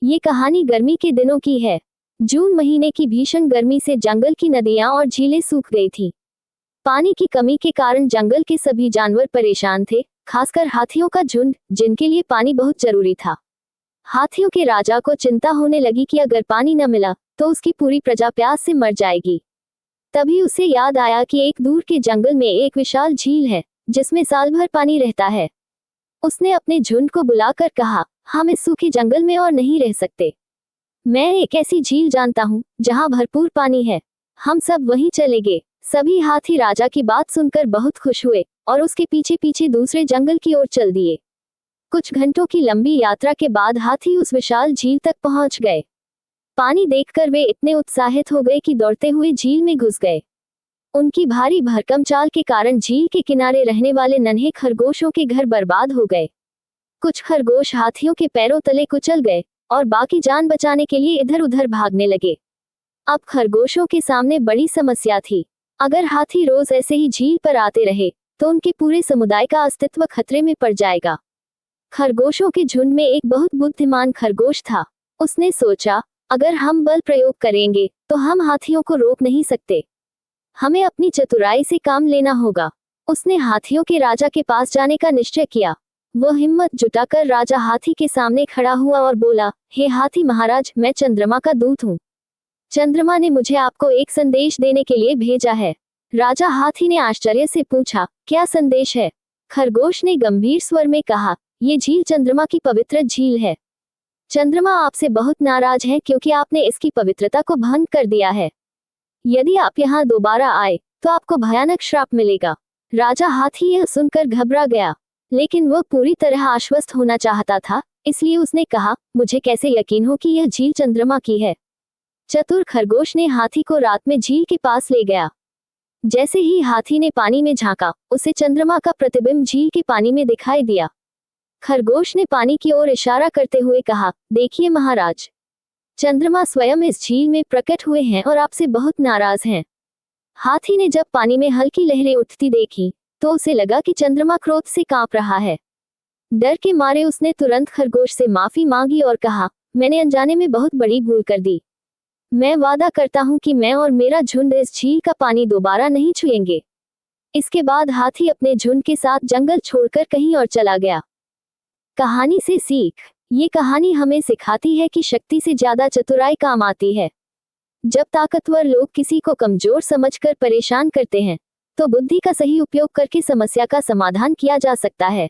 ये कहानी गर्मी के दिनों की है। जून महीने की भीषण गर्मी से जंगल की नदियां और झीलें सूख गई थीं। पानी की कमी के कारण जंगल के सभी जानवर परेशान थे, खासकर हाथियों का झुंड, जिनके लिए पानी बहुत जरूरी था। हाथियों के राजा को चिंता होने लगी कि अगर पानी न मिला तो उसकी पूरी प्रजा प्यास से मर जाएगी। तभी उसे याद आया कि एक दूर के जंगल में एक विशाल झील है, जिसमें साल भर पानी रहता है। उसने अपने झुंड को बुलाकर कहा, हम इस सूखे जंगल में और नहीं रह सकते। मैं एक ऐसी झील जानता हूँ जहाँ भरपूर पानी है। हम सब वहीं चले गए। सभी हाथी राजा की बात सुनकर बहुत खुश हुए और उसके पीछे पीछे दूसरे जंगल की ओर चल दिए। कुछ घंटों की लंबी यात्रा के बाद हाथी उस विशाल झील तक पहुंच गए। पानी देखकर वे इतने उत्साहित हो गए कि दौड़ते हुए झील में घुस गए। उनकी भारी भरकम चाल के कारण झील के किनारे रहने वाले नन्हे खरगोशों के घर बर्बाद हो गए। कुछ खरगोश हाथियों के पैरों तले कुचल गए और बाकी जान बचाने के लिए इधर उधर भागने लगे। अब खरगोशों के सामने बड़ी समस्या थी। अगर हाथी रोज ऐसे ही झील पर आते रहे तो उनके पूरे समुदाय का अस्तित्व खतरे में पड़ जाएगा। खरगोशों के झुंड में एक बहुत बुद्धिमान खरगोश था। उसने सोचा, अगर हम बल प्रयोग करेंगे तो हम हाथियों को रोक नहीं सकते। हमें अपनी चतुराई से काम लेना होगा। उसने हाथियों के राजा के पास जाने का निश्चय किया। वह हिम्मत जुटाकर राजा हाथी के सामने खड़ा हुआ और बोला, हे हाथी महाराज, मैं चंद्रमा का दूत हूँ। चंद्रमा ने मुझे आपको एक संदेश देने के लिए भेजा है। राजा हाथी ने आश्चर्य से पूछा, क्या संदेश है? खरगोश ने गंभीर स्वर में कहा, ये झील चंद्रमा की पवित्र झील है। चंद्रमा आपसे बहुत नाराज है क्योंकि आपने इसकी पवित्रता को भंग कर दिया है। यदि आप यहाँ दोबारा आए तो आपको भयानक श्राप मिलेगा। राजा हाथी यह सुनकर घबरा गया, लेकिन वह पूरी तरह आश्वस्त होना चाहता था, इसलिए उसने कहा, मुझे कैसे यकीन हो कि यह झील चंद्रमा की है? चतुर खरगोश ने हाथी को रात में झील के पास ले गया। जैसे ही हाथी ने पानी में झांका, उसे चंद्रमा का प्रतिबिंब झील के पानी में दिखाई दिया। खरगोश ने पानी की ओर इशारा करते हुए कहा, देखिए महाराज, चंद्रमा स्वयं इस झील में प्रकट हुए हैं और आपसे बहुत नाराज हैं। हाथी ने जब पानी में हल्की लहरें उठती देखी तो उसे लगा कि चंद्रमा क्रोध से कांप रहा है। डर के मारे उसने तुरंत खरगोश से माफी मांगी और कहा, मैंने अनजाने में बहुत बड़ी भूल कर दी। मैं वादा करता हूँ कि मैं और मेरा झुंड इस झील का पानी दोबारा नहीं छुएंगे। इसके बाद हाथी अपने झुंड के साथ जंगल छोड़कर कहीं और चला गया। कहानी से सीख। ये कहानी हमें सिखाती है कि शक्ति से ज्यादा चतुराई काम आती है। जब ताकतवर लोग किसी को कमजोर समझकर परेशान करते हैं तो बुद्धि का सही उपयोग करके समस्या का समाधान किया जा सकता है।